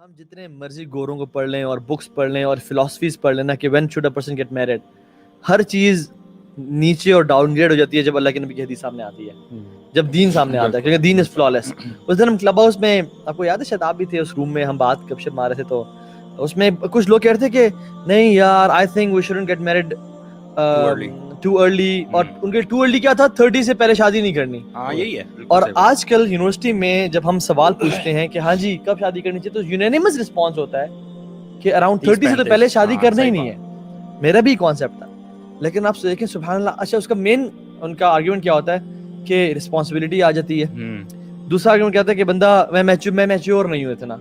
हम जितने मर्जी गोरों को पढ़ लें और बुक्स पढ़ लें और फिलॉसफीज पढ़ लें ना कि when should a person get married, हर चीज नीचे और डाउनग्रेड हो जाती है जब अल्लाह के नबी की हदीस सामने आती है, जब दीन सामने आता है, क्योंकि दीन इज फ्लॉलेस। उस दिन हम क्लब हाउस में, आपको याद है शायद आप भी थे उस रूम में, हम बात गपशप मार रहे थे, तो उसमें कुछ लोग कह रहे थे कि नहीं यार, I think we shouldn't get married too early. और उनके टू अर्ली क्या था, 30 से पहले शादी नहीं करनी। हाँ यही है। और आजकल यूनिवर्सिटी में जब हम सवाल पूछते हैं कि हाँ जी कब शादी करनी चाहिए, तो यूनानिमस रिस्पांस होता है कि अराउंड 30 से तो पहले शादी करना ही नहीं है। मेरा भी कॉन्सेप्ट था, लेकिन आप देखें सुभान अल्लाह, अच्छा उसका मेन उनका आर्गुमेंट क्या होता है कि रिस्पांसिबिलिटी आ जाती है। दूसरा आर्गुमेंट क्या होता है कि बंदा मैं मैच्योर नहीं हूँ इतना।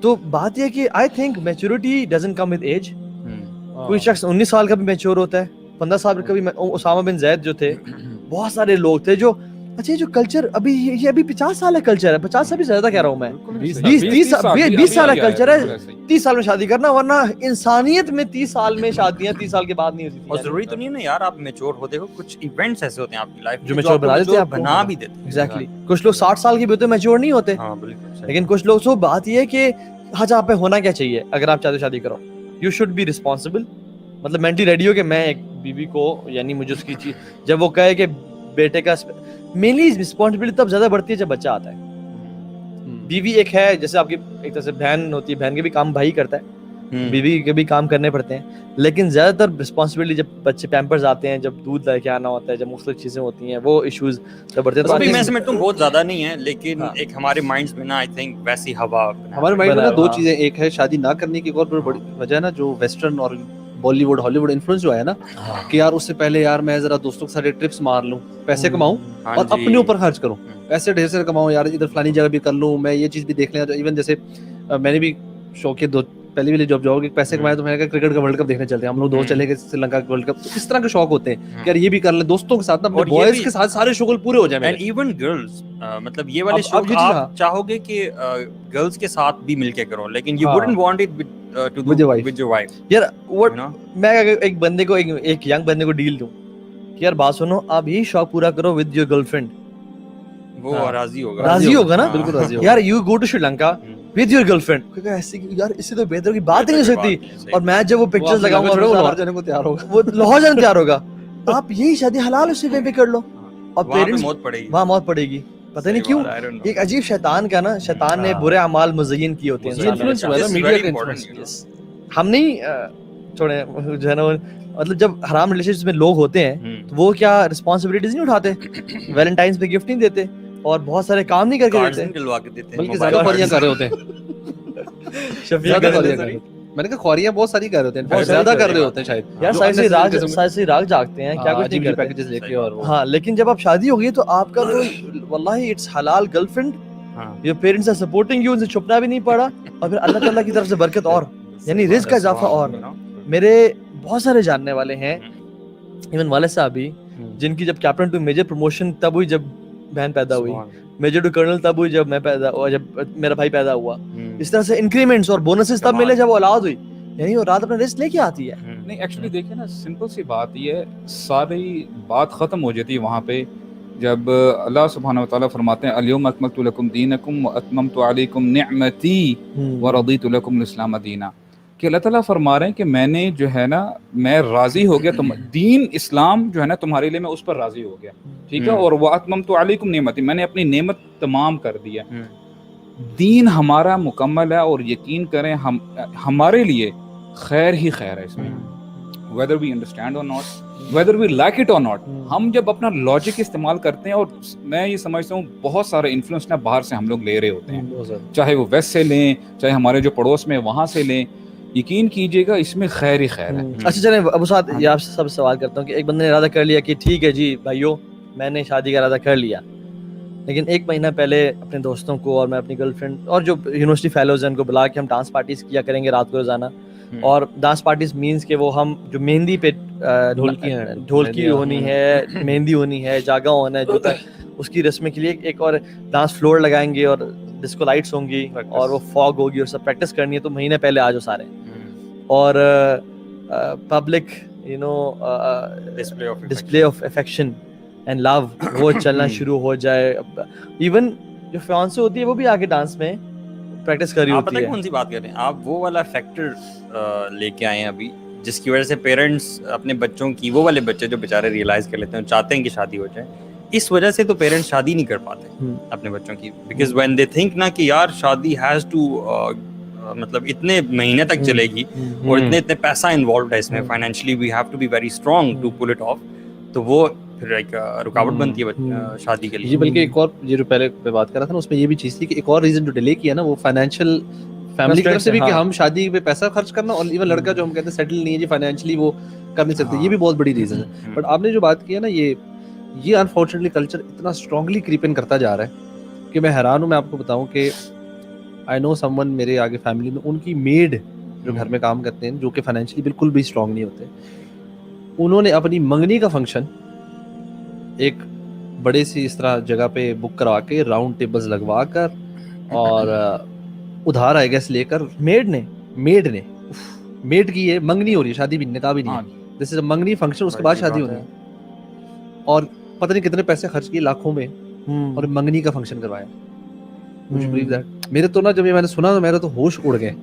तो बात यह कि I think maturity doesn't come with age. कोई शख्स 19 साल का भी मैच्योर होता है, 15 साल का भी। उसामा बिन जैद जो थे, बहुत सारे लोग थे जो, अच्छा ये जो कल्चर अभी ये अभी 50 साल का कल्चर है, 50 से भी ज्यादा कह रहा हूँ मैं, 20 साल का कल्चर है 30 साल में शादी करना, वरना इंसानियत में 30 साल में शादियां 30 साल के बाद नहीं होती। और जरूरी तो नहीं ना यार आप मैच्योर हो, देखो कुछ इवेंट्स ऐसे होते हैं आपकी लाइफ जो मैच्योर बना देते हैं, आप बना भी देते हैं। एग्जैक्टली। कुछ लोग 60 साल के भी होते हैं, मैच्योर नहीं होते। हाँ बिल्कुल। लेकिन कुछ लोग, सो बात ये है कि हाँ आप पे होना क्या चाहिए अगर आप चाहते हो शादी करो, यू शुड बी रिस्पॉन्सिबल। मतलब मेंटली रेडी हो कि मैं एक बीवी को, यानी मुझे उसकी चीज, जब वो कहे कि बेटे का, मेनली रिस्पॉन्सिबिलिटी तब ज्यादा बढ़ती है जब बच्चा आता है। बीवी एक है, जैसे आपकी एक तरह से बहन होती है, बहन के भी काम भाई करता है, बीवी के भी काम करने पड़ते हैं, लेकिन ज्यादातर रिस्पॉन्सिबिलिटी जब बच्चे पैम्पर्स आते हैं, जब दूध लेके आना होता है, जब मुख्तलिफ चीजें होती हैं, वो इश्यूज जब बढ़ते हैं। तो मैं समझता हूँ बहुत ज्यादा नहीं है, लेकिन एक हमारे माइंड्स में ना आई थिंक वैसी हवा हमारे माइंड में ना दो चीजें, एक है शादी ना करने की, एक और बड़ी वजह है ना जो वेस्टर्न और बॉलीवुड हॉलीवुड इन्फ्लुएंस जो है ना, कि यार उससे पहले यार मैं जरा दोस्तों के साथ ट्रिप्स मार लूं, पैसे कमाऊं और अपने ऊपर खर्च करूं, पैसे ढेर सारे कमाऊं यार, इधर फलानी जगह भी कर लूं, मैं ये चीज भी देख लें। इवन जैसे मैंने भी शौक है, पहली वाली जॉब जाओगे, पैसे कमाए तो मैंने कहा क्रिकेट का वर्ल्ड कप देखने चलते हैं, हम लोग दोस्त चले गए श्रीलंका का वर्ल्ड कप। तो इस तरह के शौक होते हैं कि यार ये भी कर ले दोस्तों के साथ ना, अपने बॉयज के साथ सारे शुगल पूरे हो जाए। एंड इवन गर्ल्स, मतलब ये वाले शौक आप चाहोगे कि गर्ल्स के साथ भी मिलके करो, लेकिन you wouldn't want it with your wife. यार मैं एक बंदे को, एक यंग बंदे को डील दूं कि यार बात सुनो, आप यही शौक पूरा करो विद योर गर्लफ्रेंड, वो राजी होगा ना, बिल्कुल राजी होगा। यार you go to Sri Lanka with your girlfriend, क्योंकि ऐसे यार इससे तो बेहतर की बात ही नहीं सकती। और मैं जब वो पिक्चर्स लगाऊंगा, वो लाहौर जाने को तैयार होगा, वो लाहौर जाने तैयार होगा। आप यही शादी हलाल उसी पे कर लो, और पेरेंट्स वहाँ मौत पड़ेगी, पता नहीं क्यों। एक अजीब शैतान का ना, शैतान ने बुरे अमाल मुज़य्यन किए होते हैं, इन्फ्लुएंस हुआ है मीडिया का इन्फ्लुएंस। हम नहीं छोड़े जो है ना, मतलब जब हराम रिलेशनशिप्स में लोग होते हैं तो वो क्या रिस्पांसिबिलिटीज नहीं उठाते, वैलेंटाइंस पे गिफ्ट नहीं देते और बहुत सारे काम नहीं करके देते, बल्कि ज्यादा खोरियां कर रहे होते हैं। मैंने कहा खोरियां बहुत सारी कर रहे होते हैं, बहुत ज्यादा कर रहे होते हैं शायद। यार साइसी राग जागते हैं, क्या कुछ नहीं करते पैकेजेस लेके और वो। हाँ, लेकिन जब आप शादी हो गई तो आपका तो वल्लाही इट्स हलाल girlfriend, your parents are supporting you, उनसे छुपना भी नहीं पड़ा, और फिर अल्लाह ताला की तरफ से बरकत और यानी रिज़्क का इजाफा। और मेरे बहुत सारे जानने वाले हैं, इवन वाले साहब भी, जिनकी जब कैप्टन टू मेजर प्रमोशन तब हुई जब बहन पैदा हुई, मेजर टू कर्नल तब हुई जब मैं पैदा हुआ, जब मेरा भाई पैदा हुआ। इस तरह से इंक्रीमेंट्स और बोनसेस तब मिले जब औलाद हुई, यानी वो रात अपना रिस्क लेके आती है। नहीं एक्चुअली देखिए ना, सिंपल सी बात ये है, सारी बात खत्म हो जाती है वहाँ पे जब अल्लाह सुब्हानहू व तआला फरमाते हैं अल-यौम अकमलतु लकुम दीनकुम व अतममतु अलैकुम निअमती व रदीतु लकुम इस्लाम दीना, कि अल्लाह ताला फरमा रहे हैं कि मैंने जो है ना, मैं राजी हो गया, तुम दीन इस्लाम जो है ना तुम्हारे लिए मैं उस पर राजी हो गया, ठीक है, और व अतममतु अलैकुम निअमती, मैंने अपनी नेमत तमाम कर दिया। दीन हमारा मुकम्मल है और यकीन करें हम हमारे लिए खैर ही खैर है इसमें, whether we understand or not, whether we like it or not. हम जब अपना लॉजिक इस्तेमाल करते हैं, और मैं ये समझता हूँ बहुत सारे इन्फ्लुएंस ना बाहर से हम लोग ले रहे होते हैं, चाहे वो वेस्ट से लें, चाहे हमारे जो पड़ोस में वहाँ से लें, यकीन कीजिएगा इसमें खैर ही खैर है। अच्छा चलें अबू साद, ये आपसे सब सवाल करता हूँ कि एक बंदे ने इरादा कर लिया कि ठीक है जी भाइयों, मैंने शादी का इरादा कर लिया, लेकिन एक महीना पहले अपने दोस्तों को और मैं अपनी गर्लफ्रेंड और जो यूनिवर्सिटी फेलोज हैं उनको बुला के हम डांस पार्टीज किया करेंगे रात को रोजाना। और डांस पार्टीज मींस के वो हम जो मेहंदी पे ढोलकी होनी है, मेहंदी होनी है, जागा होना है, जो उसकी रस्म के लिए एक और डांस फ्लोर लगाएंगे और डिस्को लाइट्स होंगी और वो फॉग होगी और सब प्रैक्टिस करनी है, तो महीने पहले आ जाओ सारे। और public you know display of affection and love वो चलना शुरू हो जाए। इवन जो फियांसे होती है वो भी आके डांस में प्रैक्टिस करी आप होती पता है है। कौन सी बात कर रहे हैं आप, वो वाला फैक्टर लेके आए हैं अभी, जिसकी वजह से पेरेंट्स अपने बच्चों की, वो वाले बच्चे जो बेचारे रियलाइज कर लेते हैं, चाहते हैं कि शादी हो जाए, इस वजह से तो पेरेंट्स शादी नहीं कर पाते अपने बच्चों की, बिकॉज व्हेन दे थिंक ना कि यार शादी हैज टू मतलब इतने महीने तक चलेगी और इतने इतने पैसा इन्वॉल्व है इसमें, financially we have to be very strong to pull it off, तो वो फिर एक रुकावट बनती है शादी के लिए। जी, बल्कि एक और, ये जो पहले पे बात कर रहा था ना, उसमें ये भी चीज़ थी कि एक और रीजन जो डिले किया ना, वो फाइनेंशियल फैमिली की तरफ से भी, कि हम शादी पे पैसा खर्च करना, और इवन लड़का जो हम कहते हैं सेटल नहीं है जी फाइनेंशियली, वो कर नहीं सकते, ये भी बहुत बड़ी रीजन है। बट आपने जो बात की है ना, ये अनफॉर्चुनेटली कल्चर इतना स्ट्रांगली क्रीप इन करता जा रहा है कि मैं हैरान हूँ। मैं आपको बताऊँ कि आई नो समवन, मेरे आगे फैमिली में उनकी मेड जो घर में काम करते हैं, जो कि फाइनेंशियली बिल्कुल भी स्ट्रांग नहीं होते, उन्होंने अपनी मंगनी का फंक्शन एक बड़े सी इस तरह जगह पे बुक करवा के, राउंड टेबल्स लगवा कर, और उधार आई गेस लेकर, मेड की ये मंगनी हो रही है, शादी भी, निकाह भी नहीं है, दिस इज अ मंगनी फंक्शन, उसके बाद शादी होनी है, और पता नहीं कितने पैसे खर्च किए, लाखों में, और मंगनी का फंक्शन करवाया। मुझे बिलीव दैट, मेरे तो ना, जब ये मैंने सुना तो मेरे तो होश उड़ गए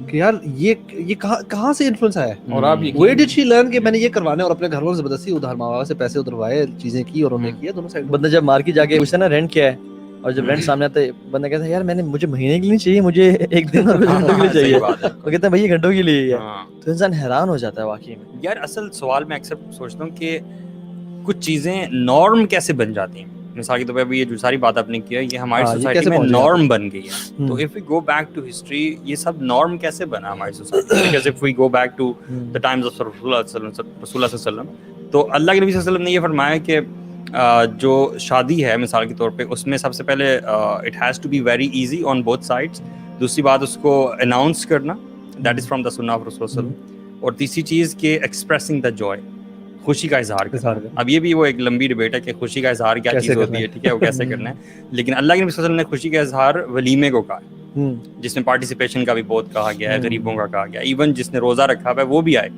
कि यार ये कहाँ से इन्फ्लुएंस आया है। और आप Where did she learn कि मैंने ये करवाना है, और अपने घर वालों से जबरदस्ती उधार मांगा से पैसे उधरवाए, चीजें की, और उन्होंने किया दोनों साइड। बंदा जब मार्केट जाके पूछता है ना रेंट क्या है, और जब रेंट सामने आता है, बंदा कहता है यार मुझे महीने के लिए नहीं चाहिए, मुझे एक दिन और घंटों के लिए चाहिए। वो कहता है भाई ये घंटों के लिए ही है। तो इंसान हैरान हो जाता है वाकई में। यार असल सवाल मैं अक्सर सोचता हूँ कि कुछ चीजें नॉर्म कैसे बन जाती हैं। मिसाल के तौर पे अभी ये जो सारी बात आपने की है, ये हमारी सोसाइटी में नॉर्म बन गई है। तो if we go back to history, ये सब नॉर्म कैसे बना हमारी सोसाइटी में? Because if we go back to the times of रसूलुल्लाह सल्लल्लाहु अलैहि वसल्लम, तो अल्लाह के नबी सल्लल्लाहु अलैहि वसल्लम ने ये फरमाया कि जो शादी है मिसाल के तौर पे, उसमें सबसे पहले it has to be very easy on both sides. दूसरी बात, उसको अनाउंस करना, दैट इज फ्रॉम द सुन्नह ऑफ रसूल सल्लल्लाहु अलैहि वसल्लम। और तीसरी चीज़ के एक्सप्रेसिंग द जॉय, खुशी का इजहार करना। अब ये भी वो एक लंबी डिबेट है कि खुशी का इजहार क्या चीज़ होती है, ठीक है, वो कैसे करना है। लेकिन अल्लाह के नबी सल्लल्लाहु अलैहि वसल्लम ने खुशी का इजहार वलीमे को कहा, जिसमें पार्टिसिपेशन का भी बहुत कहा गया है, गरीबों का कहा गया, इवन जिसने रोज़ा रखा है वो भी आए,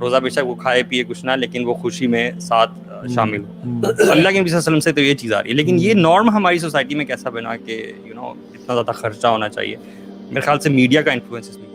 रोज़ा बेशक वो खाए पिए कुछ ना, लेकिन वो खुशी में साथ शामिल हो। अल्लाह के नबी सल्लल्लाहु अलैहि वसल्लम से तो ये चीज़ आ रही है। लेकिन ये नॉर्म हमारी सोसाइटी में कैसा बना कि इतना ज़्यादा खर्चा होना चाहिए? मेरे ख्याल से मीडिया का इन्फ्लुएंस इसमें